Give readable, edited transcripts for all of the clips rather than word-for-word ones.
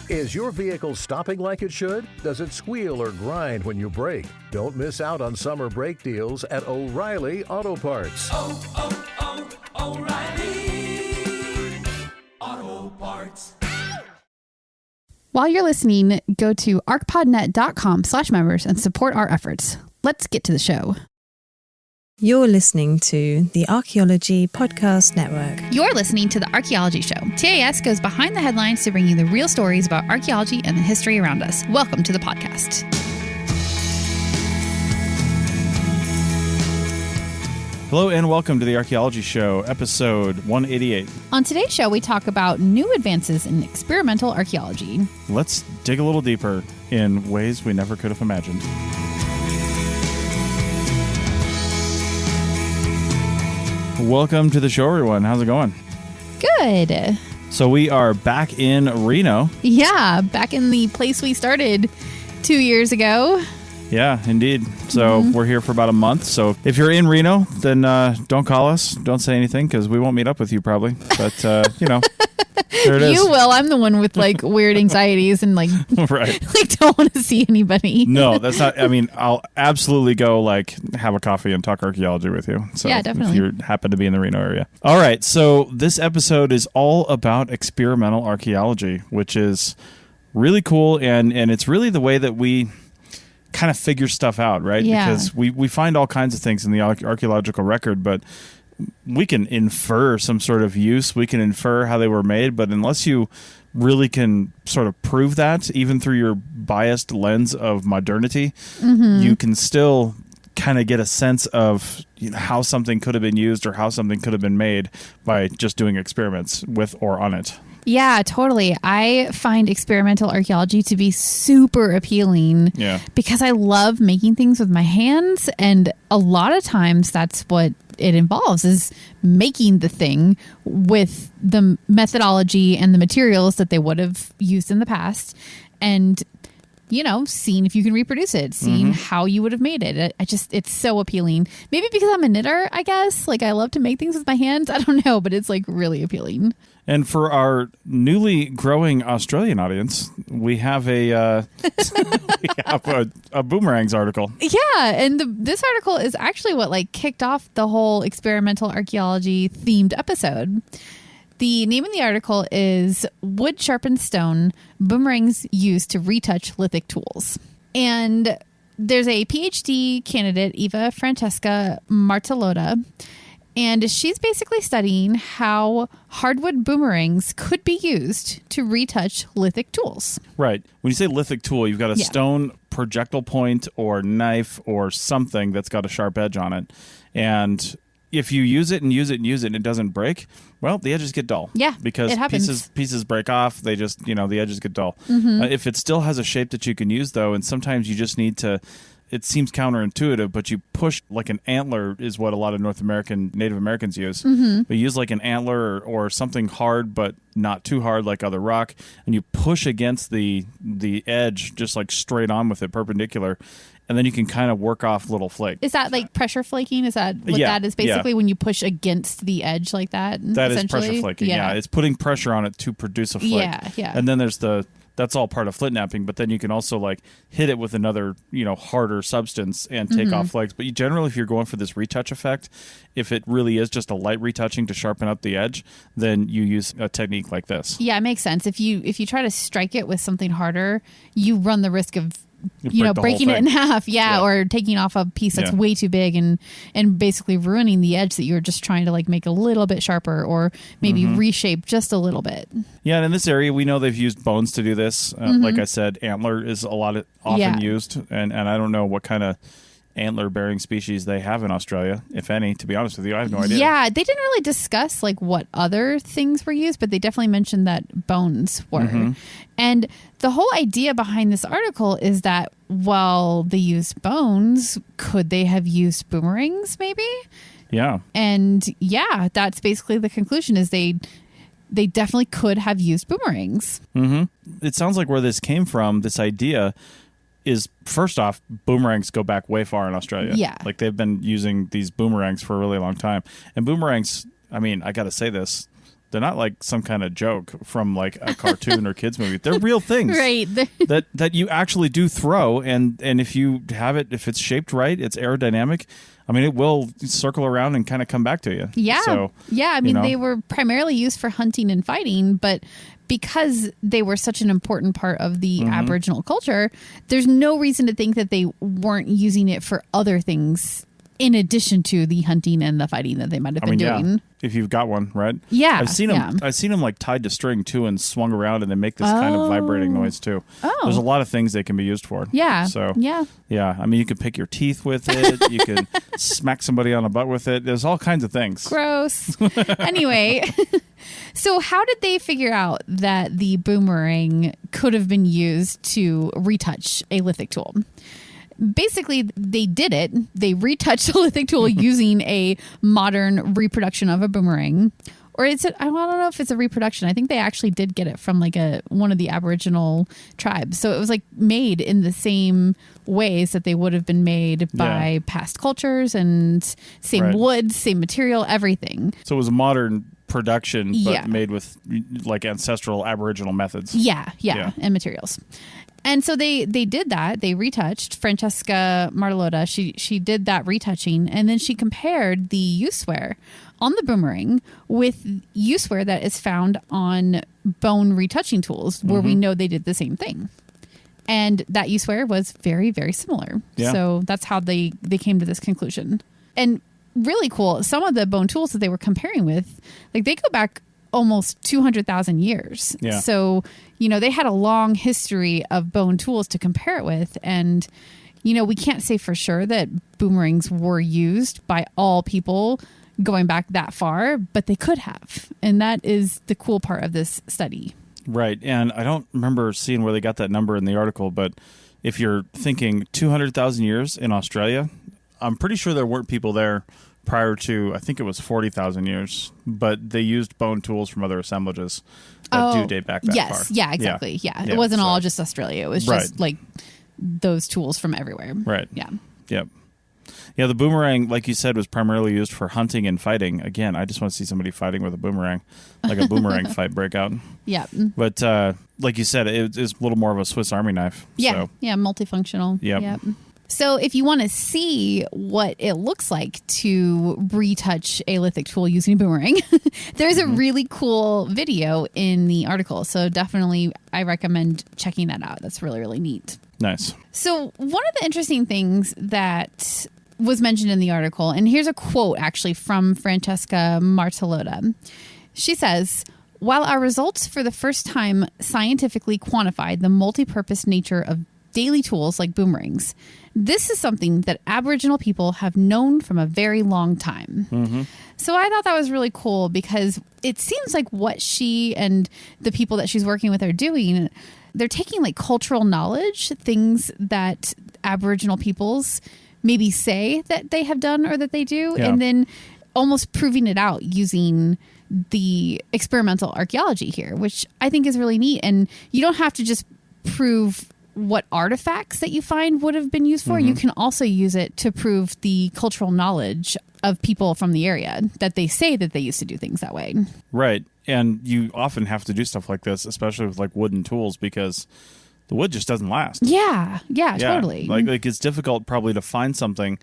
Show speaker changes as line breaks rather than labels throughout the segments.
Is your vehicle stopping like it should? Does it squeal or grind when you brake? Don't miss out on summer brake deals at O'Reilly Auto Parts.
O'Reilly Auto Parts.
While you're listening, go to archpodnet.com/members and support our efforts. Let's get to the show.
You're listening to the Archaeology Podcast Network.
You're listening to the Archaeology Show. TAS goes behind the headlines to bring you the real stories about archaeology and the history around us. Welcome to the podcast.
Hello and welcome to the Archaeology Show, episode 188.
On today's show, we talk about new advances in experimental archaeology.
Let's dig a little deeper in ways we never could have imagined. Welcome to the show, everyone. How's it going?
Good.
So we are back in Reno.
Yeah, back in the place we started 2 years ago.
Yeah, indeed. So we're here for about a month. So if you're in Reno, then don't call us. Don't say anything because we won't meet up with you probably. But, there it is.
You will. I'm the one with like weird anxieties and like,
right.
like don't want to see anybody.
No, that's not. I mean, I'll absolutely go like have a coffee and talk archaeology with you. So
yeah, definitely.
If you happen to be in the Reno area. All right. So this episode is all about experimental archaeology, which is really cool. And it's really the way that we kind of figure stuff out, right?
Yeah.
Because we find all kinds of things in the archaeological record, but we can infer some sort of use. We can infer how they were made, but unless you really can sort of prove that, even through your biased lens of modernity, you can still kind of get a sense of how something could have been used or how something could have been made by just doing experiments with or on it.
Yeah, totally. I find experimental archaeology to be super appealing because I love making things with my hands. And a lot of times that's what it involves, is making the thing with the methodology and the materials that they would have used in the past. And seeing if you can reproduce it, seeing how you would have made it. It's so appealing. Maybe because I'm a knitter, I guess. Like I love to make things with my hands. I don't know, but it's like really appealing.
And for our newly growing Australian audience, we have a Boomerangs article.
Yeah, and this article is actually what like kicked off the whole experimental archaeology themed episode. The name of the article is Wood Sharpened Stone, Boomerangs Used to Retouch Lithic Tools. And there's a PhD candidate, Eva Francesca Martellotta, and she's basically studying how hardwood boomerangs could be used to retouch lithic tools.
Right. When you say lithic tool, you've got a stone projectile point or knife or something that's got a sharp edge on it. And if you use it and use it and use it and it doesn't break, well, the edges get dull.
Yeah,
because
it happens.
pieces break off. They just, the edges get dull. If it still has a shape that you can use, though, and sometimes you just need to, it seems counterintuitive, but you push like an antler is what a lot of Native Americans use. They use like an antler or something hard, but not too hard like other rock, and you push against the edge just like straight on with it, perpendicular. And then you can kind of work off little flakes.
Is that like pressure flaking? Is that what that is basically when you push against the edge like that?
That is pressure flaking, yeah. It's putting pressure on it to produce a flake.
Yeah.
And then there's that's all part of flint knapping, but then you can also like hit it with another, harder substance and take off flakes. But generally, if you're going for this retouch effect, if it really is just a light retouching to sharpen up the edge, then you use a technique like this.
Yeah, it makes sense. If you try to strike it with something harder, you run the risk of breaking it in half, or taking off a piece that's way too big and basically ruining the edge that you're just trying to like make a little bit sharper or maybe reshape just a little bit.
Yeah, and in this area, we know they've used bones to do this. Like I said, antler is often used, and I don't know what kind of antler-bearing species they have in Australia, if any, to be honest with you. I have no idea.
Yeah, they didn't really discuss like what other things were used, but they definitely mentioned that bones were. And the whole idea behind this article is that while they used bones, could they have used boomerangs maybe?
Yeah.
And that's basically the conclusion, is they definitely could have used boomerangs.
It sounds like where this came from, this idea, is first off, boomerangs go back way far in Australia.
Yeah.
Like they've been using these boomerangs for a really long time. And boomerangs, I mean, I got to say this, They're not like some kind of joke from like a cartoon or kids movie. They're real things,
Right.
that you actually do throw, and if you have it, if it's shaped right, it's aerodynamic. I mean, it will circle around and kind of come back to you.
Yeah.
So,
yeah. I mean, they were primarily used for hunting and fighting, but because they were such an important part of the Aboriginal culture, there's no reason to think that they weren't using it for other things in addition to the hunting and the fighting that they might have been doing.
Yeah, if you've got one, right?
Yeah.
I've seen them. I've seen them like tied to string too and swung around, and they make this kind of vibrating noise too.
Oh.
There's a lot of things they can be used for.
Yeah.
So
yeah.
I mean, you can pick your teeth with it. You can smack somebody on the butt with it. There's all kinds of things.
Gross. Anyway, so how did they figure out that the boomerang could have been used to retouch a lithic tool? Basically, they did it. They retouched a lithic tool using a modern reproduction of a boomerang. Or I don't know if it's a reproduction. I think they actually did get it from like one of the Aboriginal tribes. So it was like made in the same ways that they would have been made by past cultures, and same wood, same material, everything.
So it was a modern production, but made with like ancestral Aboriginal methods. Yeah,
and materials. And so they did that. They retouched. Francesca Martalotta, she did that retouching, and then she compared the use-wear on the boomerang with use-wear that is found on bone retouching tools, where we know they did the same thing. And that use-wear was very, very similar. Yeah. So that's how they came to this conclusion. And really cool, some of the bone tools that they were comparing with, like they go back almost 200,000 years. Yeah. So, they had a long history of bone tools to compare it with. And, we can't say for sure that boomerangs were used by all people going back that far, but they could have. And that is the cool part of this study.
Right. And I don't remember seeing where they got that number in the article, but if you're thinking 200,000 years in Australia, I'm pretty sure there weren't people there prior to, I think it was 40,000 years, but they used bone tools from other assemblages that do date back that far.
Yeah, exactly. Yeah. It wasn't all just Australia. It was just like those tools from everywhere.
Right.
Yeah.
Yep. Yeah, the boomerang, like you said, was primarily used for hunting and fighting. Again, I just want to see somebody fighting with a boomerang, like a boomerang fight breakout.
Yeah.
But like you said, it's a little more of a Swiss Army knife.
Yeah.
So.
Yeah, multifunctional.
Yep.
So if you want to see what it looks like to retouch a lithic tool using a boomerang, there's a really cool video in the article. So definitely I recommend checking that out. That's really, really neat.
Nice.
So one of the interesting things that was mentioned in the article, and here's a quote actually from Francesca Martalotta. She says, "While our results for the first time scientifically quantified the multi-purpose nature of daily tools like boomerangs, this is something that Aboriginal people have known from a very long time." Mm-hmm. So I thought that was really cool because it seems like what she and the people that she's working with are doing, they're taking like cultural knowledge, things that Aboriginal peoples maybe say that they have done or that they do, and then almost proving it out using the experimental archaeology here, which I think is really neat. And you don't have to just prove what artifacts that you find would have been used for. You can also use it to prove the cultural knowledge of people from the area that they say that they used to do things that way.
Right. And you often have to do stuff like this, especially with like wooden tools, because the wood just doesn't last.
Yeah, totally.
Like it's difficult probably to find something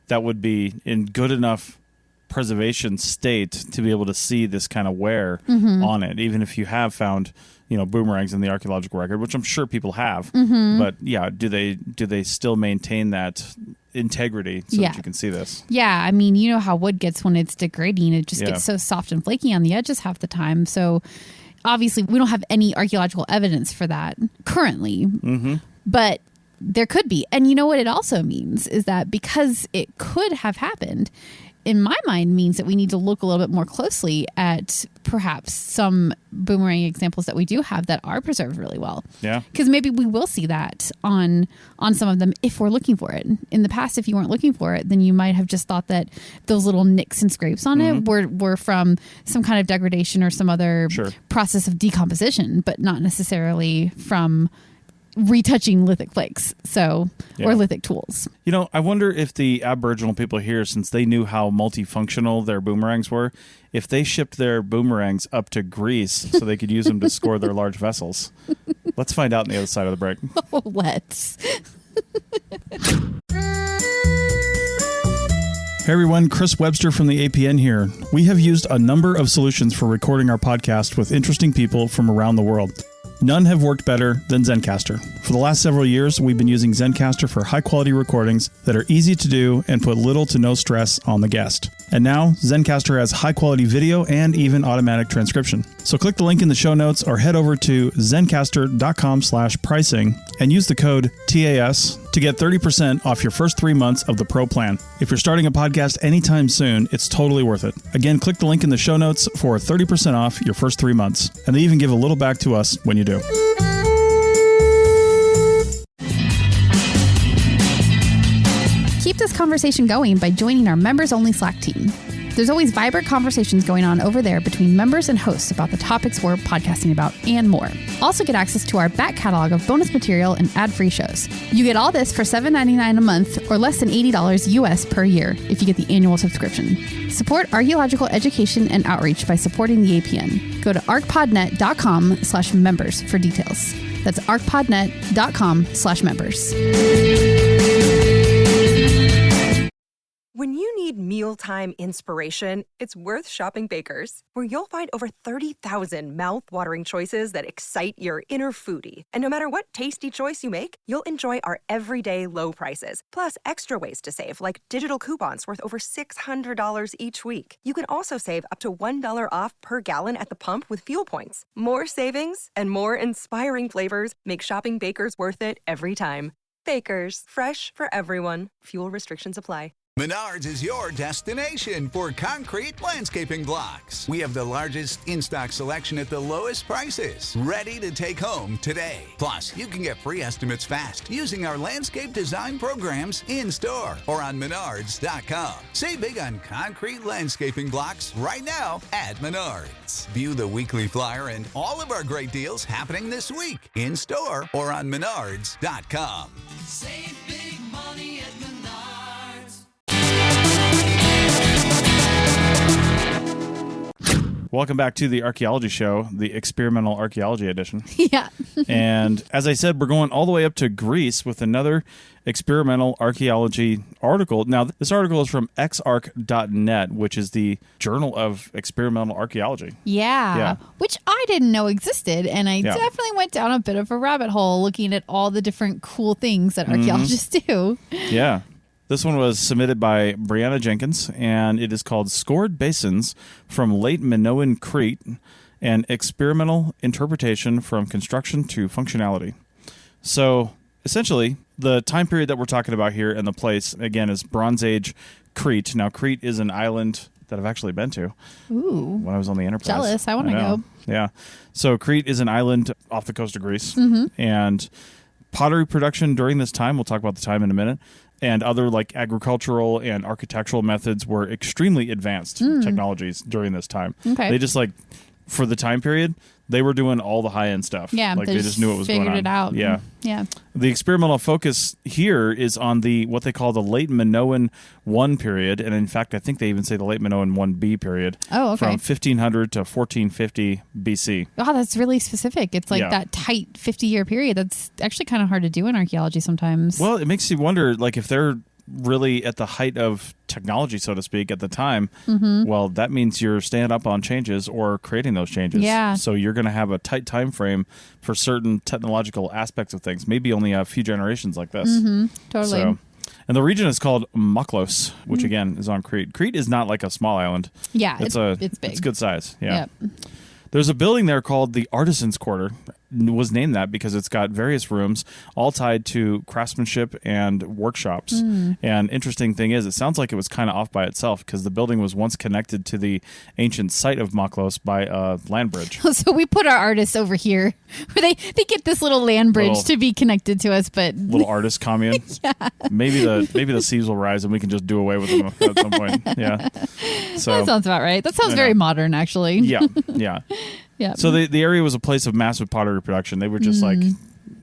that would be in good enough preservation state to be able to see this kind of wear on it, even if you have found boomerangs in the archaeological record, which I'm sure people have. But do they still maintain that integrity so that you can see this?
Yeah, I mean, you know how wood gets when it's degrading. It just gets so soft and flaky on the edges half the time. So obviously we don't have any archaeological evidence for that currently, but there could be. And you know what it also means is that because it could have happened, in my mind means that we need to look a little bit more closely at perhaps some boomerang examples that we do have that are preserved really well.
Yeah.
Because maybe we will see that on some of them if we're looking for it. In the past, if you weren't looking for it, then you might have just thought that those little nicks and scrapes on it were from some kind of degradation or some other process of decomposition, but not necessarily from retouching lithic flakes, or lithic tools.
I wonder if the Aboriginal people here, since they knew how multifunctional their boomerangs were, if they shipped their boomerangs up to Greece so they could use them to score their large vessels. Let's find out on the other side of the break.
Oh, let's.
Hey everyone, Chris Webster from the APN here. We have used a number of solutions for recording our podcast with interesting people from around the world. None have worked better than Zencastr. For the last several years, we've been using Zencastr for high-quality recordings that are easy to do and put little to no stress on the guest. And now, Zencastr has high-quality video and even automatic transcription. So click the link in the show notes or head over to zencastr.com/pricing and use the code TAS to get 30% off your first 3 months of the Pro plan. If you're starting a podcast anytime soon, it's totally worth it. Again, click the link in the show notes for 30% off your first 3 months. And they even give a little back to us when you do.
Keep this conversation going by joining our members-only Slack team. There's always vibrant conversations going on over there between members and hosts about the topics we're podcasting about and more. Also get access to our back catalog of bonus material and ad-free shows. You get all this for $7.99 a month or less than $80 US per year if you get the annual subscription. Support archaeological education and outreach by supporting the APN. Go to archpodnet.com/members for details. That's archpodnet.com/members.
When you need mealtime inspiration, it's worth shopping Baker's, where you'll find over 30,000 mouth-watering choices that excite your inner foodie. And no matter what tasty choice you make, you'll enjoy our everyday low prices, plus extra ways to save, like digital coupons worth over $600 each week. You can also save up to $1 off per gallon at the pump with fuel points. More savings and more inspiring flavors make shopping Baker's worth it every time. Baker's, fresh for everyone. Fuel restrictions apply.
Menards is your destination for concrete landscaping blocks. We have the largest in-stock selection at the lowest prices, ready to take home today. Plus, you can get free estimates fast using our landscape design programs in-store or on Menards.com. Save big on concrete landscaping blocks right now at Menards. View the weekly flyer and all of our great deals happening this week in-store or on Menards.com.
Save big money at Menards.
Welcome back to the Archaeology Show, the Experimental Archaeology Edition.
Yeah.
And as I said, we're going all the way up to Greece with another experimental archaeology article. Now, this article is from xarch.net, which is the Journal of Experimental Archaeology.
Yeah. Which I didn't know existed, and I definitely went down a bit of a rabbit hole looking at all the different cool things that archaeologists do.
Yeah. This one was submitted by Brianna Jenkins, and it is called Scored Basins from Late Minoan Crete, an Experimental Interpretation from Construction to Functionality. So, essentially, the time period that we're talking about here and the place, again, is Bronze Age Crete. Now, Crete is an island that I've actually been to.
Ooh.
When I was on the Enterprise.
Jealous. I want to go.
Yeah. So, Crete is an island off the coast of Greece, and pottery production during this time, we'll talk about the time in a minute, and other like agricultural and architectural methods were extremely advanced technologies during this time.
Okay.
They just for the time period, they were doing all the high-end stuff.
Yeah,
they just knew what was going on.
Figured it out.
Yeah.
Yeah.
The experimental focus here is on what they call the Late Minoan 1 period, and in fact, I think they even say the Late Minoan 1B period.
Oh, okay.
From 1500 to 1450 BC.
Oh, that's really specific. It's like that tight 50-year period. That's actually kind of hard to do in archaeology sometimes.
Well, it makes you wonder, if they're really at the height of technology, so to speak, at the time, well, that means you're staying up on changes or creating those changes.
Yeah.
So you're going to have a tight time frame for certain technological aspects of things, maybe only a few generations like this.
Totally.
So, and the region is called Maklos, which again is on Crete. Crete is not like a small island.
Yeah, it's big.
It's good size. Yeah.
Yep.
There's a building there called the Artisans' Quarter. Was named that because it's got various rooms all tied to craftsmanship and workshops. And interesting thing is, it sounds like it was kind of off by itself because the building was once connected to the ancient site of Maklos by a land bridge.
So we put our artists over here where they get this little land bridge to be connected to us, but
little artist commune. Maybe the seas will rise and we can just do away with them at some point. Yeah. So
that sounds about right. That sounds very modern, actually.
Yeah. Yeah.
Yeah.
So the area was a place of massive pottery production. They were just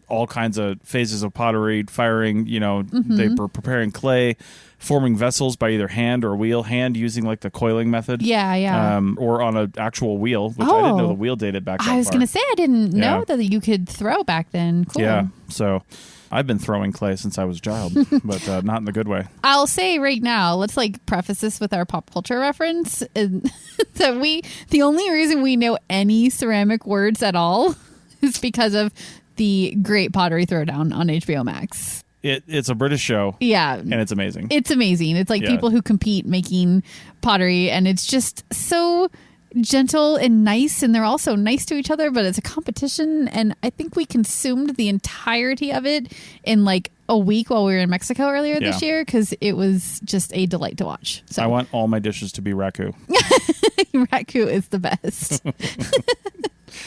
all kinds of phases of pottery, firing, they were preparing clay, forming vessels by either hand or wheel, hand using like the coiling method.
Yeah.
Or on an actual wheel, which I didn't know the wheel dated back that far.
I was going to say, I didn't know that you could throw back then. Cool.
Yeah. So I've been throwing clay since I was a child, but not in the good way.
I'll say right now, let's like preface this with our pop culture reference. That the only reason we know any ceramic words at all is because of the Great Pottery Throwdown on HBO Max.
It's a British show.
Yeah.
And it's amazing.
It's amazing. It's like people who compete making pottery, and it's just so gentle and nice, and they're also nice to each other, but it's a competition. And I think we consumed the entirety of it in like a week while we were in Mexico earlier this year, because it was just a delight to watch. So
I want all my dishes to be raku.
Raku is the best.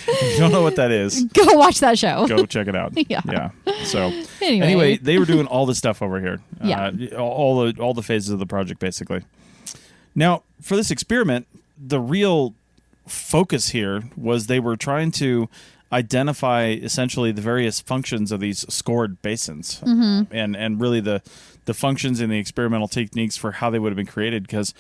If you don't know what that is,
go watch that show.
Go check it out.
Yeah.
So anyway, they were doing all this stuff over here.
Yeah.
All the phases of the project, basically. Now, for this experiment, the real focus here was they were trying to identify essentially the various functions of these scored basins, and really the functions and the experimental techniques for how they would have been created, because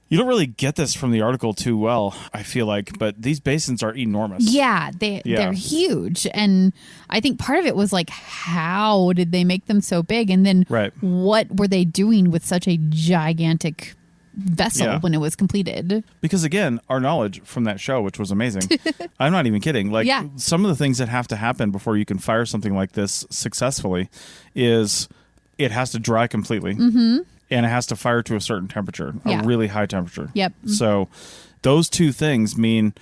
you don't really get this from the article too well, I feel like, but these basins are enormous.
Yeah, they're huge. And I think part of it was like, how did they make them so big? And then what were they doing with such a gigantic vessel when it was completed? Because
again, our knowledge from that show, which was amazing, I'm not even kidding, like some of the things that have to happen before you can fire something like this successfully is it has to dry completely. And it has to fire to a certain temperature, a really high temperature.
Yep.
So those two things mean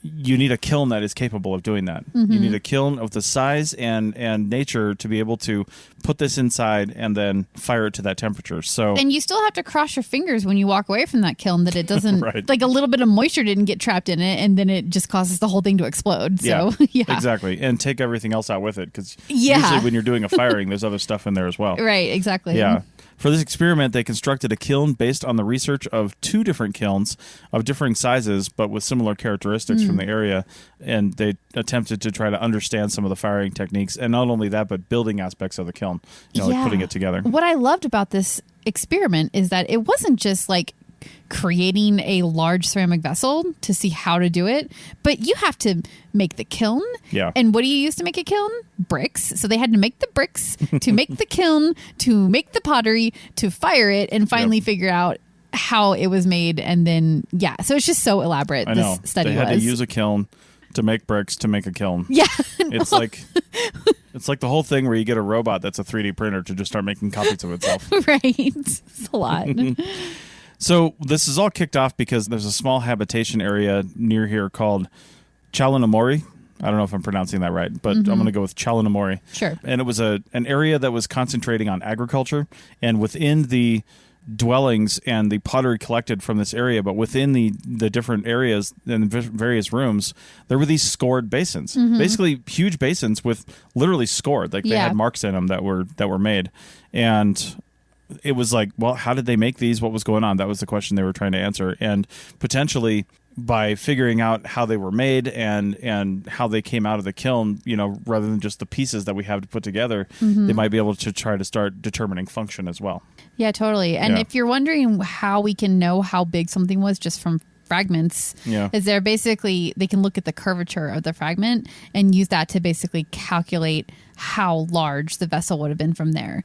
you need a kiln that is capable of doing that. You need a kiln of the size and nature to be able to put this inside and then fire it to that temperature. So, and
you still have to cross your fingers when you walk away from that kiln that it doesn't, like a little bit of moisture didn't get trapped in it, and then it just causes the whole thing to explode. So,
exactly. And take everything else out with it, because usually when you're doing a firing, there's other stuff in there as well.
Right, exactly.
Yeah. For this experiment, they constructed a kiln based on the research of 2 different kilns of differing sizes, but with similar characteristics from the area. And they attempted to try to understand some of the firing techniques, and not only that, but building aspects of the kiln, like putting it together.
What I loved about this experiment is that it wasn't just like creating a large ceramic vessel to see how to do it, but you have to make the kiln.
Yeah.
And what do you use to make a kiln? Bricks. So they had to make the bricks to make the kiln, to make the pottery, to fire it, and finally figure out how it was made. And then, so it's just so elaborate.
I know.
This study
they had to use a kiln to make bricks to make a kiln.
Yeah.
It's like the whole thing where you get a robot that's a 3D printer to just start making copies of itself.
Right. It's a lot.
So this is all kicked off because there's a small habitation area near here called Chalanomori. I don't know if I'm pronouncing that right, but I'm going to go with Chalanomori.
Sure.
And it was an area that was concentrating on agriculture, and within the dwellings and the pottery collected from this area, but within the different areas and various rooms, there were these scored basins. Basically huge basins with literally scored, like they had marks in them that were made. And it was like, well, how did they make these? What was going on? That was the question they were trying to answer. And potentially by figuring out how they were made and how they came out of the kiln, rather than just the pieces that we have to put together, they might be able to try to start determining function as well.
Yeah, totally. And if you're wondering how we can know how big something was just from fragments, is there basically, they can look at the curvature of the fragment and use that to basically calculate how large the vessel would have been from there.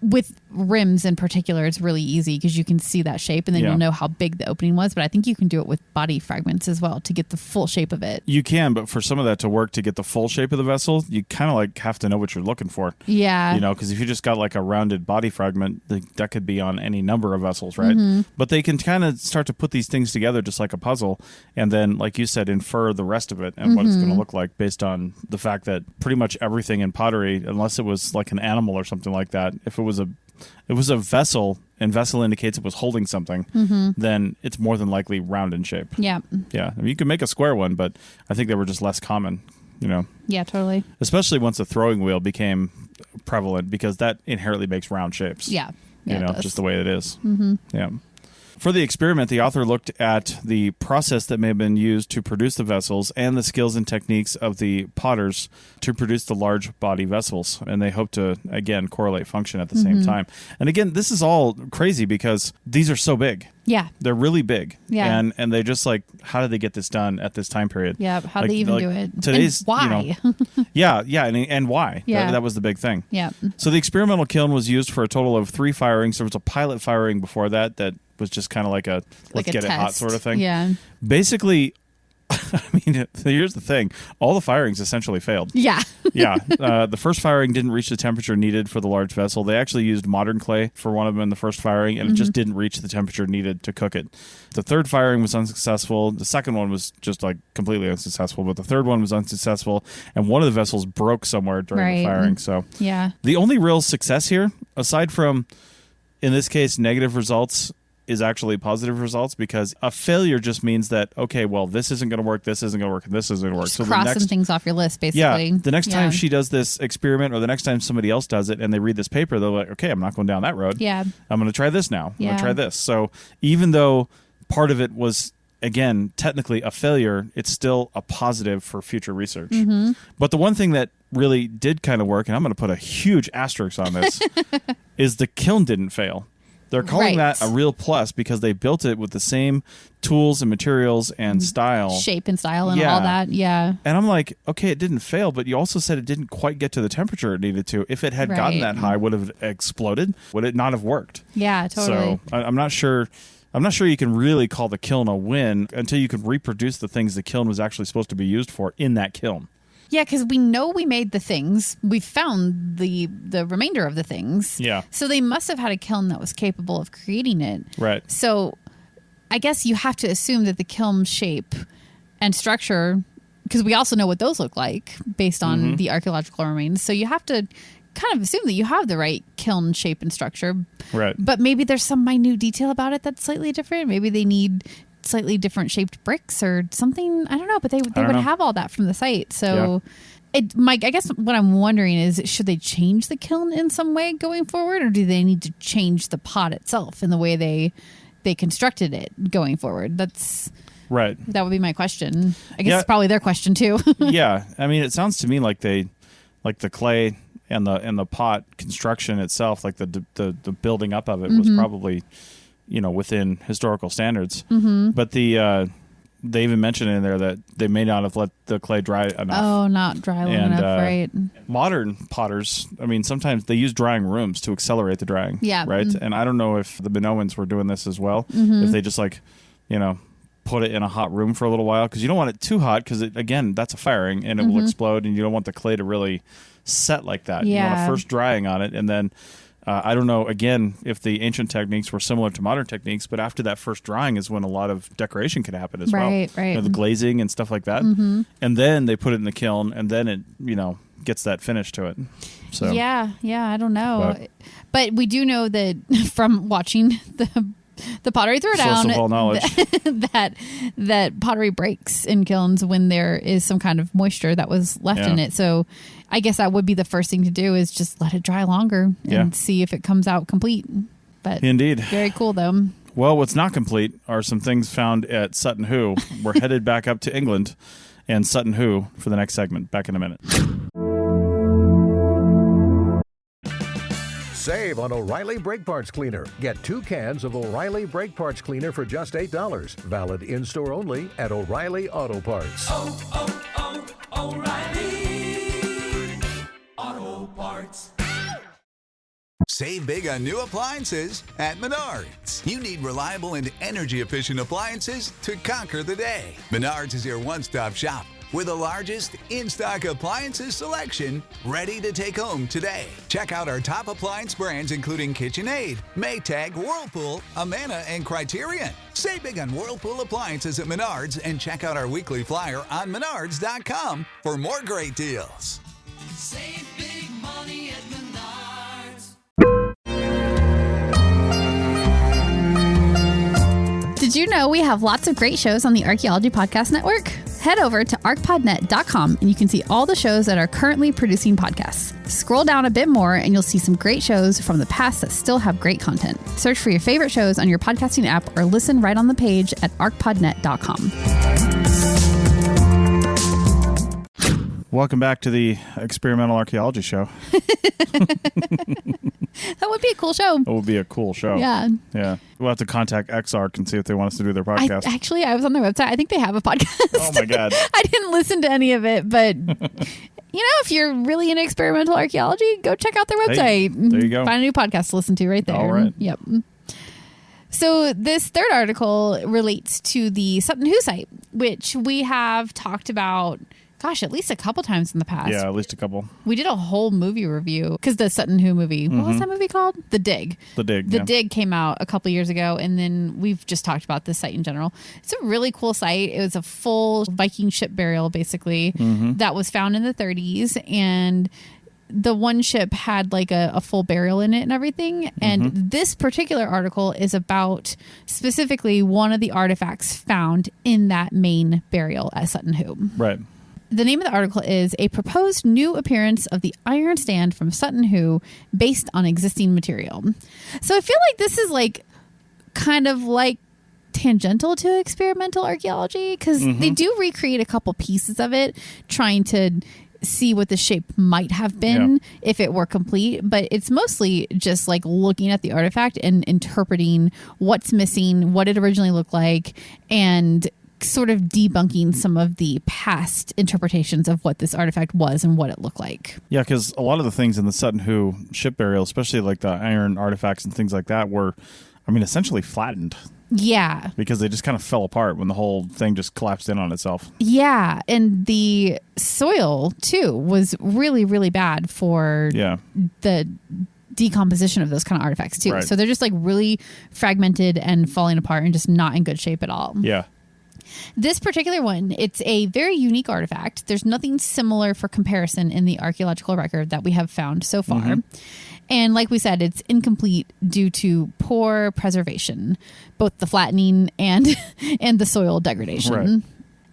With rims in particular, it's really easy because you can see that shape, and then you'll know how big the opening was. But I think you can do it with body fragments as well to get the full shape of it.
You can, but for some of that to work to get the full shape of the vessel, you kind of like have to know what you're looking for.
Yeah.
Because if you just got like a rounded body fragment, that could be on any number of vessels, right? But they can kind of start to put these things together just like a puzzle, and then, like you said, infer the rest of it and what it's going to look like based on the fact that pretty much everything in pottery, unless it was like an animal or something like that, if it was a vessel, and vessel indicates it was holding something, then it's more than likely round in shape.
Yeah.
Yeah. I mean, you can make a square one, but I think they were just less common,
Yeah, totally.
Especially once the throwing wheel became prevalent, because that inherently makes round shapes.
Yeah.
Just the way it is. Yeah. For the experiment, the author looked at the process that may have been used to produce the vessels and the skills and techniques of the potters to produce the large body vessels. And they hope to, again, correlate function at the same time. And again, this is all crazy because these are so big.
Yeah.
They're really big.
Yeah.
And they just like, how did they get this done at this time period?
Yeah. How
like,
do they even
like
do it?
Today's,
and why?
Yeah. And why?
Yeah.
That was the big thing.
Yeah.
So the experimental kiln was used for a total of 3 firings. There was a pilot firing before that was just kind of like a let's get it hot sort of thing.
Yeah.
Basically, I mean, here's the thing. All the firings essentially failed.
Yeah.
Yeah. The first firing didn't reach the temperature needed for the large vessel. They actually used modern clay for one of them in the first firing, and it just didn't reach the temperature needed to cook it. The third firing was unsuccessful. The second one was just like completely unsuccessful, but the third one was unsuccessful, and one of the vessels broke somewhere during the firing. So
yeah.
The only real success here, aside from, in this case, negative results, is actually positive results, because a failure just means that, okay, well, this isn't going to work, this isn't going to work, and this isn't going to work.
So cross some things off your list, basically.
Yeah, the next time she does this experiment, or the next time somebody else does it and they read this paper, they're like, okay, I'm not going down that road.
Yeah.
I'm going to try this now. I'm going to try this. So even though part of it was, again, technically a failure, it's still a positive for future research. But the one thing that really did kind of work, and I'm going to put a huge asterisk on this, is the kiln didn't fail. They're calling that a real plus because they built it with the same tools and materials and style.
Shape and style and all that, yeah.
And I'm like, okay, it didn't fail, but you also said it didn't quite get to the temperature it needed to. If it had gotten that high, would have exploded? Would it not have worked?
Yeah, totally.
So I'm not sure. I'm not sure you can really call the kiln a win until you can reproduce the things the kiln was actually supposed to be used for in that kiln.
Yeah, because we know we made the things. We found the remainder of the things.
Yeah.
So they must have had a kiln that was capable of creating it.
Right.
So I guess you have to assume that the kiln shape and structure, because we also know what those look like based on the archaeological remains. So you have to kind of assume that you have the right kiln shape and structure.
Right.
But maybe there's some minute detail about it that's slightly different. Maybe they need slightly different shaped bricks or something. I don't know, but they would have all that from the site. So Mike, I guess what I'm wondering is, should they change the kiln in some way going forward, or do they need to change the pot itself in the way they constructed it going forward? That's
right.
That would be my question. I guess it's probably their question too.
Yeah. I mean, it sounds to me like the clay and the pot construction itself, like the building up of it was probably, within historical standards. But they even mentioned in there that they may not have let the clay dry enough.
Oh, not dry enough, right.
Modern potters, I mean, sometimes they use drying rooms to accelerate the drying. Yeah. Right? And I don't know if the Minoans were doing this as well. If they just put it in a hot room for a little while, because you don't want it too hot, because, again, that's a firing and it will explode, and you don't want the clay to really set like that. You want a first drying on it, and then I don't know, again, if the ancient techniques were similar to modern techniques, but after that first drying is when a lot of decoration can happen as well. Right. The glazing and stuff like that. And then they put it in the kiln, and then it, gets that finish to it. So
yeah, I don't know. But we do know that from watching the pottery throwdown,
source of all knowledge,
that pottery breaks in kilns when there is some kind of moisture that was left in it. So I guess that would be the first thing to do, is just let it dry longer and see if it comes out complete. But
indeed,
very cool though.
Well, what's not complete are some things found at Sutton Hoo. We're headed back up to England and Sutton Hoo for the next segment. Back in a minute.
Save on O'Reilly Brake Parts Cleaner. Get 2 cans of O'Reilly Brake Parts Cleaner for just $8. Valid in-store only at O'Reilly Auto Parts.
O'Reilly Auto Parts.
Save big on new appliances at Menards. You need reliable and energy-efficient appliances to conquer the day. Menards is your one-stop shop with the largest in-stock appliances selection ready to take home today. Check out our top appliance brands including KitchenAid, Maytag, Whirlpool, Amana, and Criterion. Save big on Whirlpool appliances at Menards and check out our weekly flyer on menards.com for more great deals.
Save big money at Menards.
Did you know we have lots of great shows on the Archaeology Podcast Network? Head over to archpodnet.com and you can see all the shows that are currently producing podcasts. Scroll down a bit more and you'll see some great shows from the past that still have great content. Search for your favorite shows on your podcasting app or listen right on the page at archpodnet.com.
Welcome back to the Experimental Archaeology Show.
That would be a cool show.
It would be a cool show.
Yeah.
Yeah. We'll have to contact XArch and see if they want us to do their podcast.
I was on their website. I think they have a podcast.
Oh, my God.
I didn't listen to any of it, but if you're really into experimental archaeology, go check out their website.
Hey, there you go.
Find a new podcast to listen to right there.
All right.
Yep. So this third article relates to the Sutton Hoo site, which we have talked about, at least a couple times in the past.
Yeah, at least a couple.
We did a whole movie review because the Sutton Hoo movie, what was that movie called? The Dig.
The Dig,
The Dig came out a couple years ago, and then we've just talked about this site in general. It's a really cool site. It was a full Viking ship burial, basically, that was found in the 30s, and the one ship had like a full burial in it and everything. And this particular article is about specifically one of the artifacts found in that main burial at Sutton Hoo.
Right.
The name of the article is A Proposed New Appearance of the Iron Stand from Sutton Hoo Based on Existing Material. So I feel like this is like kind of like tangential to experimental archaeology because they do recreate a couple pieces of it, trying to see what the shape might have been if it were complete, but it's mostly just like looking at the artifact and interpreting what's missing, what it originally looked like, and sort of debunking some of the past interpretations of what this artifact was and what it looked like.
Yeah, because a lot of the things in the Sutton Hoo ship burial, especially like the iron artifacts and things like that, were, essentially flattened.
Yeah.
Because they just kind of fell apart when the whole thing just collapsed in on itself.
Yeah. And the soil, too, was really, really bad for the decomposition of those kind of artifacts, too.
Right.
So they're just like really fragmented and falling apart and just not in good shape at all.
Yeah.
This particular one, it's a very unique artifact. There's nothing similar for comparison in the archaeological record that we have found so far. And like we said, it's incomplete due to poor preservation, both the flattening and the soil degradation.
Right.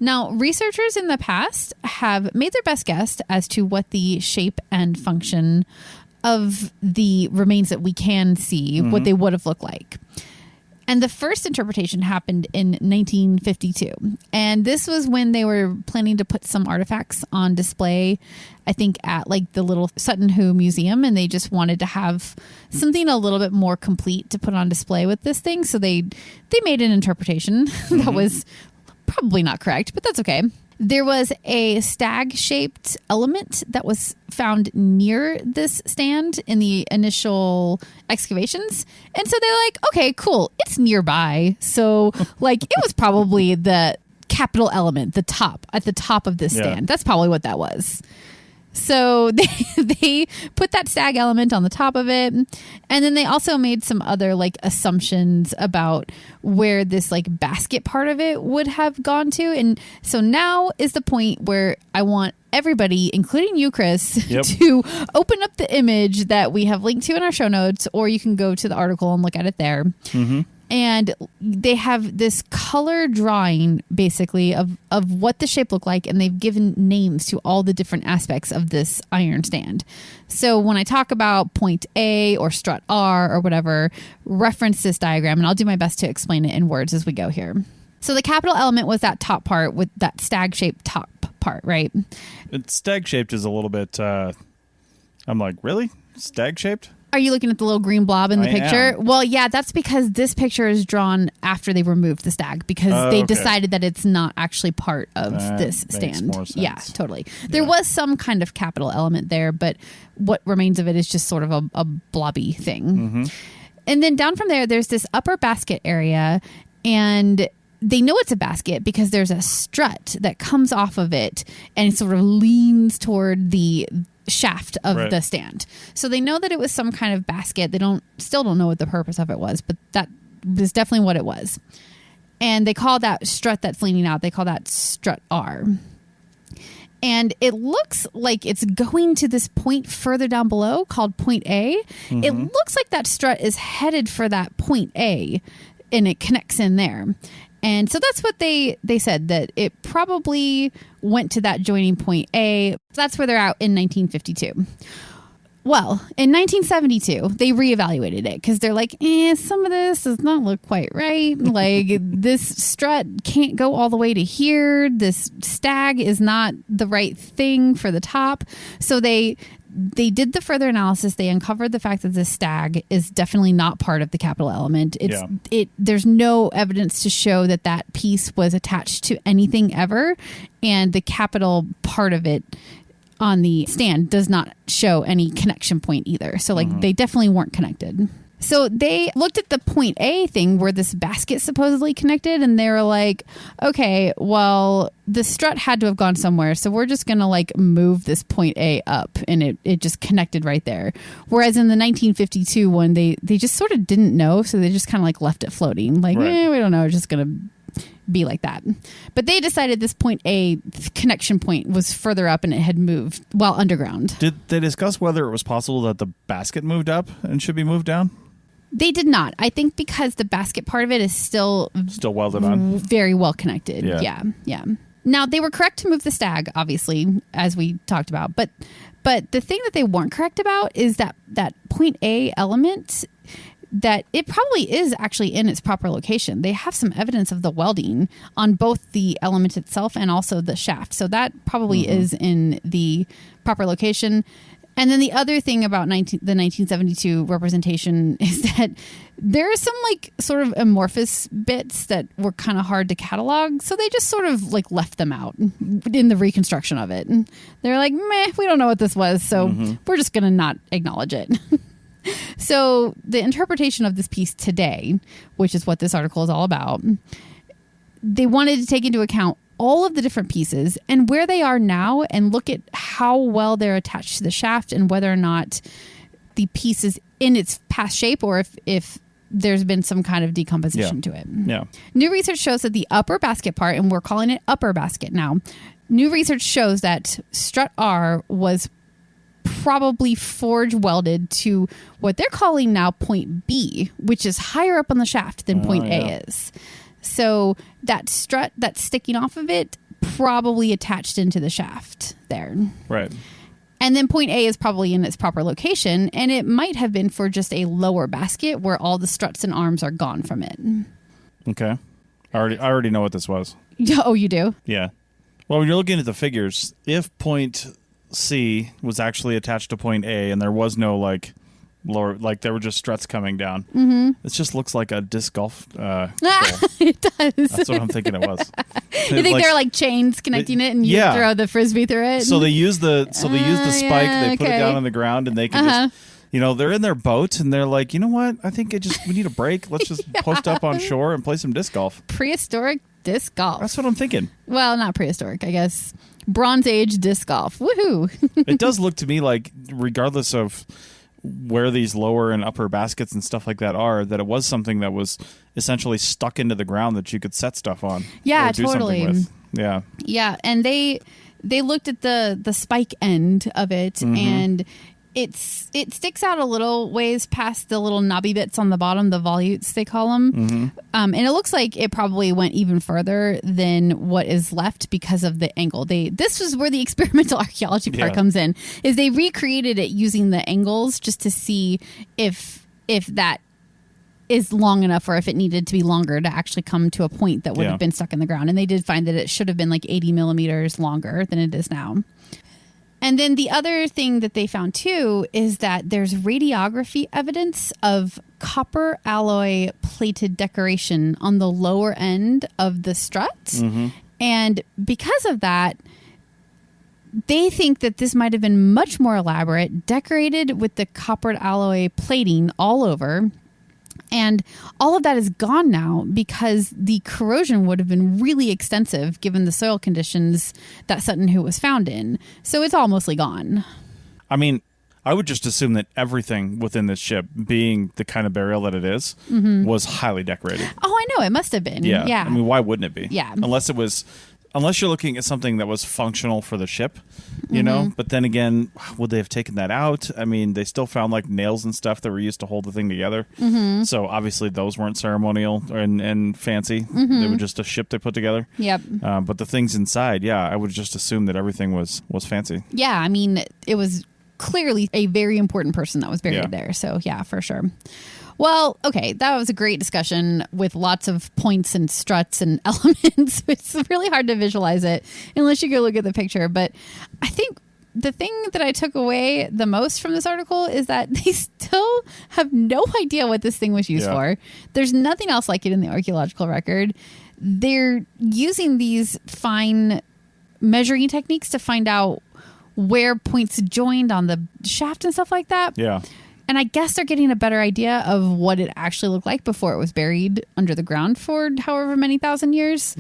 Now, researchers in the past have made their best guess as to what the shape and function of the remains that we can see, what they would have looked like. And the first interpretation happened in 1952. And this was when they were planning to put some artifacts on display, I think, at like the little Sutton Hoo Museum. And they just wanted to have something a little bit more complete to put on display with this thing. So they made an interpretation that was probably not correct, but that's okay. There was a stag-shaped element that was found near this stand in the initial excavations. And so they're like, okay, cool. It's nearby. So like it was probably the capital element, at the top of this stand. That's probably what that was. So they put that stag element on the top of it. And then they also made some other like assumptions about where this like basket part of it would have gone to. And so now is the point where I want everybody, including you, Chris, to open up the image that we have linked to in our show notes, or you can go to the article and look at it there. And they have this color drawing, basically, of what the shape looked like, and they've given names to all the different aspects of this iron stand. So when I talk about point A or strut R or whatever, reference this diagram, and I'll do my best to explain it in words as we go here. So the capital element was that top part with that stag-shaped top part, right?
It's stag-shaped is a little bit, I'm like, really? Stag-shaped?
Are you looking at the little green blob in the picture?
Am.
Well, yeah, that's because this picture is drawn after they removed the stag because they decided that it's not actually part of this stand.
Makes more sense.
Yeah, totally. There was some kind of capital element there, but what remains of it is just sort of a blobby thing. And then down from there, there's this upper basket area, and they know it's a basket because there's a strut that comes off of it and it sort of leans toward the shaft of the stand. So they know that it was some kind of basket. They still don't know what the purpose of it was, but that was definitely what it was. And they call that strut that's leaning out, they call that strut R. And it looks like it's going to this point further down below called point A. It looks like that strut is headed for that point A, and it connects in there. And so that's what they said, that it probably went to that joining point A. That's where they're at in 1952. Well, in 1972, they reevaluated it because they're like, some of this does not look quite right. Like, this strut can't go all the way to here. This stag is not the right thing for the top. So they did the further analysis. They uncovered the fact that this stag is definitely not part of the capital element. There's no evidence to show that that piece was attached to anything ever. And the capital part of it on the stand does not show any connection point either. So they definitely weren't connected. So they looked at the point A thing where this basket supposedly connected, and they were like, okay, well, the strut had to have gone somewhere. So we're just going to move this point A up, and it just connected right there. Whereas in the 1952 one, they just sort of didn't know. So they just kind of left it floating. We don't know. It's just going to be like that. But they decided this point A connection point was further up and it had moved while underground.
Did they discuss whether it was possible that the basket moved up and should be moved down?
They did not. I think because the basket part of it is still
welded on. Very
well connected. Yeah. Now, they were correct to move the stag, obviously, as we talked about. But the thing that they weren't correct about is that point A element, that it probably is actually in its proper location. They have some evidence of the welding on both the element itself and also the shaft. So that probably is in the proper location. And then the other thing about the 1972 representation is that there are some sort of amorphous bits that were kind of hard to catalog. So they just sort of left them out in the reconstruction of it. And they're like, meh, we don't know what this was. So we're just going to not acknowledge it. So the interpretation of this piece today, which is what this article is all about, they wanted to take into account all of the different pieces and where they are now and look at how well they're attached to the shaft and whether or not the piece is in its past shape or if there's been some kind of decomposition to it.
Yeah.
New research shows that the upper basket part, and we're calling it upper basket now, new research shows that strut R was probably forge welded to what they're calling now point B, which is higher up on the shaft than point A is. So that strut that's sticking off of it probably attached into the shaft there.
Right.
And then point A is probably in its proper location, and it might have been for just a lower basket where all the struts and arms are gone from it.
Okay. I already know what this was.
Oh, you do?
Yeah. Well, when you're looking at the figures, if point C was actually attached to point A and there was no lower, there were just struts coming down. It just looks like a disc golf
it does.
That's what I'm thinking it was.
You think they're chains connecting it and you throw the frisbee through it?
So they use the spike, they put it down on the ground, and they can just they're in their boat and they're like, you know what? I think we need a break. Let's just post up on shore and play some disc golf.
Prehistoric disc golf.
That's what I'm thinking.
Well, not prehistoric, I guess. Bronze Age disc golf. Woohoo.
It does look to me like, regardless of where these lower and upper baskets and stuff like that are, that it was something that was essentially stuck into the ground that you could set stuff on.
Yeah,
or do
totally.
Something with. Yeah.
Yeah, and they looked at the spike end of it, and it sticks out a little ways past the little knobby bits on the bottom, the volutes they call them. And it looks like it probably went even further than what is left because of the angle. This was where the experimental archaeology part comes in, is they recreated it using the angles just to see if that is long enough or if it needed to be longer to actually come to a point that would have been stuck in the ground. And they did find that it should have been 80 millimeters longer than it is now. And then the other thing that they found too is that there's radiography evidence of copper alloy plated decoration on the lower end of the strut. And because of that, they think that this might have been much more elaborate, decorated with the copper alloy plating all over. And all of that is gone now because the corrosion would have been really extensive given the soil conditions that Sutton Hoo was found in. So it's all mostly gone.
I mean, I would just assume that everything within this ship, being the kind of burial that it is, was highly decorated.
Oh, I know. It must have been. Yeah.
I mean, why wouldn't it be?
Yeah.
Unless it was unless you're looking at something that was functional for the ship, you know. But then again, would they have taken that out? I mean, they still found like nails and stuff that were used to hold the thing together. So obviously those weren't ceremonial and fancy. They were just a ship they put together.
Yep.
But the things inside, yeah, I would just assume that everything was fancy.
Yeah, I mean, it was clearly a very important person that was buried there. So yeah, for sure. Well, okay, that was a great discussion with lots of points and struts and elements. It's really hard to visualize it unless you go look at the picture. But I think the thing that I took away the most from this article is that they still have no idea what this thing was used for. There's nothing else like it in the archaeological record. They're using these fine measuring techniques to find out where points joined on the shaft and stuff like that.
Yeah.
And I guess they're getting a better idea of what it actually looked like before it was buried under the ground for however many thousand years.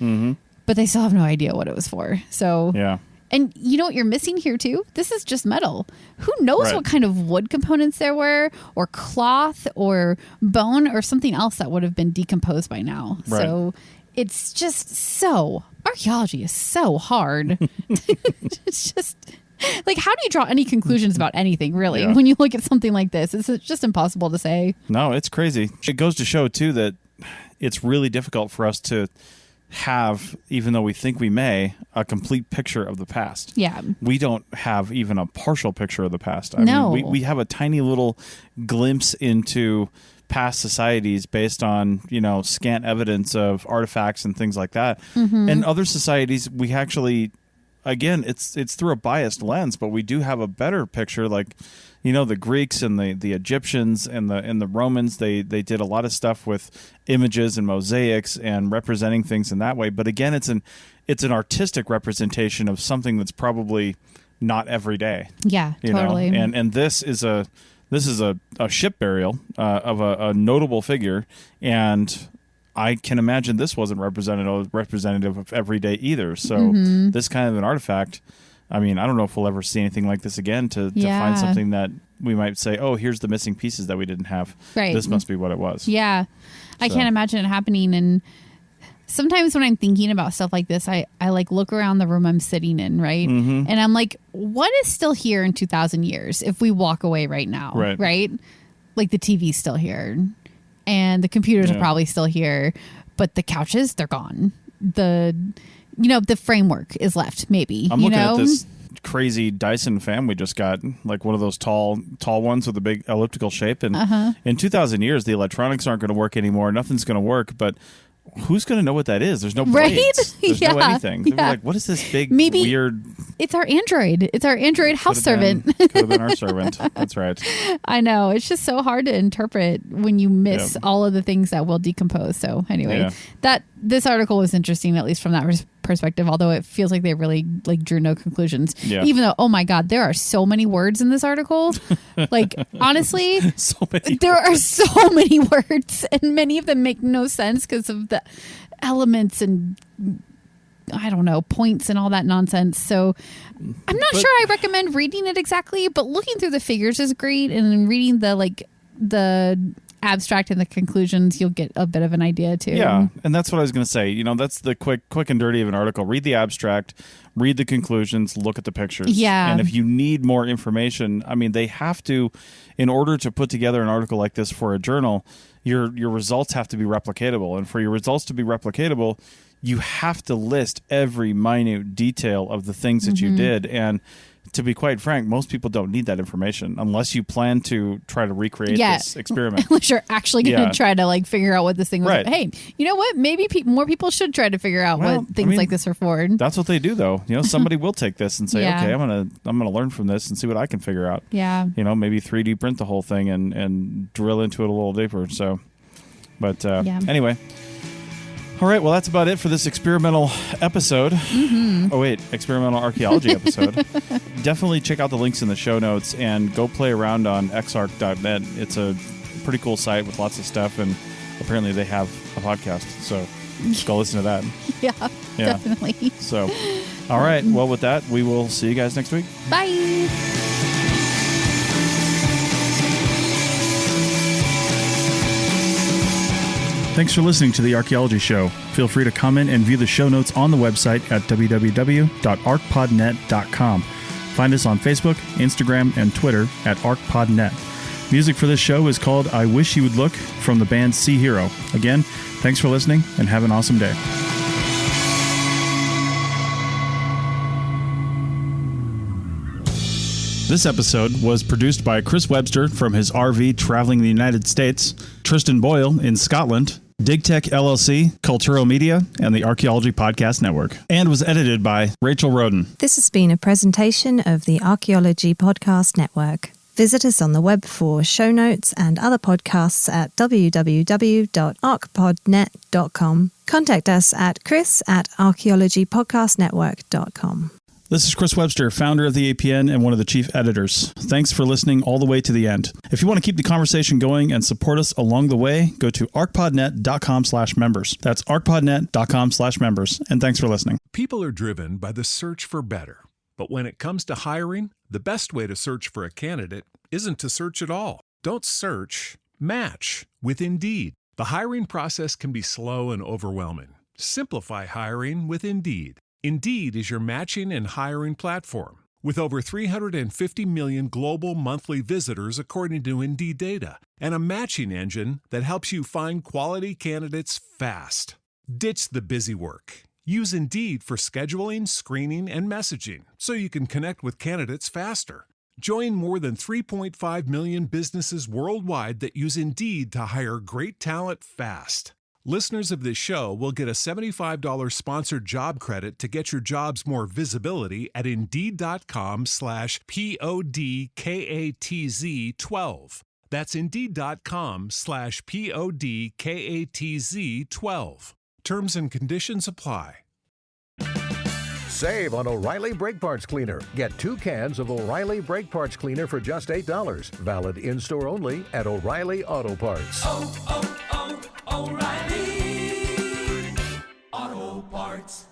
But they still have no idea what it was for. So,
yeah.
And you know what you're missing here too? This is just metal. Who knows what kind of wood components there were, or cloth, or bone, or something else that would have been decomposed by now.
Right.
So it's just archaeology is so hard. It's just... Like, how do you draw any conclusions about anything, really, when you look at something like this? It's just impossible to say.
No, it's crazy. It goes to show, too, that it's really difficult for us to have, even though we think we may, a complete picture of the past.
Yeah.
We don't have even a partial picture of the past. I
No.
mean, we have a tiny little glimpse into past societies based on, you know, scant evidence of artifacts and things like that. And other societies, we actually... Again, it's through a biased lens, but we do have a better picture. Like, you know, the Greeks and the Egyptians and the Romans, they did a lot of stuff with images and mosaics and representing things in that way. But again, it's an artistic representation of something that's probably not every day.
Yeah, totally.
Know? And this is a ship burial of a notable figure, and I can imagine this wasn't representative of every day either. So this kind of an artifact, I mean, I don't know if we'll ever see anything like this again to find something that we might say, oh, here's the missing pieces that we didn't have.
Right.
This must be what it was.
Yeah. I can't imagine it happening. And sometimes when I'm thinking about stuff like this, I like look around the room I'm sitting in, right? And I'm like, what is still here in 2,000 years if we walk away right now? Right? Like the TV's still here. And the computers are probably still here, but the couches, they're gone. The framework is left, maybe.
I'm looking at this crazy Dyson fan we just got, like one of those tall ones with a big elliptical shape. And in 2,000 years, the electronics aren't going to work anymore. Nothing's going to work, but who's going to know what that is? There's no blades. There's no anything. They're like, what is this big, weird...
It's our Android. It's our Android house servant.
Could have been our servant. That's right.
I know. It's just so hard to interpret when you miss all of the things that will decompose. So anyway, this article was interesting, at least from that perspective, although it feels like they really drew no conclusions. Yeah. Even though, oh my God, there are so many words in this article. Like, honestly, there are so many words, and many of them make no sense because of the elements and... I don't know, points and all that nonsense. So I'm not sure I recommend reading it exactly, but looking through the figures is great. And then reading the abstract and the conclusions, you'll get a bit of an idea too.
Yeah. And that's what I was going to say. You know, that's the quick and dirty of an article. Read the abstract, read the conclusions, look at the pictures.
Yeah.
And if you need more information, I mean, they have to, in order to put together an article like this for a journal, your results have to be replicatable. And for your results to be replicatable, you have to list every minute detail of the things that you did. And to be quite frank, most people don't need that information unless you plan to try to recreate this experiment.
Unless you're actually going to try to figure out what this thing was.
Right.
Hey, you know what? Maybe more people should try to figure out what things like this are for.
That's what they do, though. You know, somebody will take this and say, okay, I'm gonna learn from this and see what I can figure out.
Yeah.
You know, maybe 3D print the whole thing and drill into it a little deeper. So, but anyway. All right, well, that's about it for this experimental episode. Oh, wait, experimental archaeology episode. Definitely check out the links in the show notes and go play around on xarch.net. It's a pretty cool site with lots of stuff, and apparently they have a podcast, so go listen to that.
Yeah, definitely.
So, all right, well, with that, we will see you guys next week.
Bye.
Thanks for listening to The Archaeology Show. Feel free to comment and view the show notes on the website at www.archpodnet.com. Find us on Facebook, Instagram, and Twitter at ArchPodNet. Music for this show is called I Wish You Would Look from the band Sea Hero. Again, thanks for listening and have an awesome day. This episode was produced by Chris Webster from his RV traveling the United States, Tristan Boyle in Scotland, DigTech LLC, Cultural Media, and the Archaeology Podcast Network, and was edited by Rachel Roden.
This has been a presentation of the Archaeology Podcast Network. Visit us on the web for show notes and other podcasts at www.archpodnet.com. Contact us at chris@archaeologypodcastnetwork.com.
This is Chris Webster, founder of the APN and one of the chief editors. Thanks for listening all the way to the end. If you want to keep the conversation going and support us along the way, go to archpodnet.com/members. That's archpodnet.com/members. And thanks for listening.
People are driven by the search for better. But when it comes to hiring, the best way to search for a candidate isn't to search at all. Don't search, match with Indeed. The hiring process can be slow and overwhelming. Simplify hiring with Indeed. Indeed is your matching and hiring platform. With over 350 million global monthly visitors according to Indeed data, and a matching engine that helps you find quality candidates fast. Ditch the busy work. Use Indeed for scheduling, screening, and messaging so you can connect with candidates faster. Join more than 3.5 million businesses worldwide that use Indeed to hire great talent fast. Listeners of this show will get a $75 sponsored job credit to get your jobs more visibility at Indeed.com/PODKATZ12. That's Indeed.com/PODKATZ12. Terms and conditions apply.
Save on O'Reilly Brake Parts Cleaner. Get 2 cans of O'Reilly Brake Parts Cleaner for just $8. Valid in-store only at O'Reilly Auto Parts.
Oh, oh, oh, O'Reilly Auto Parts.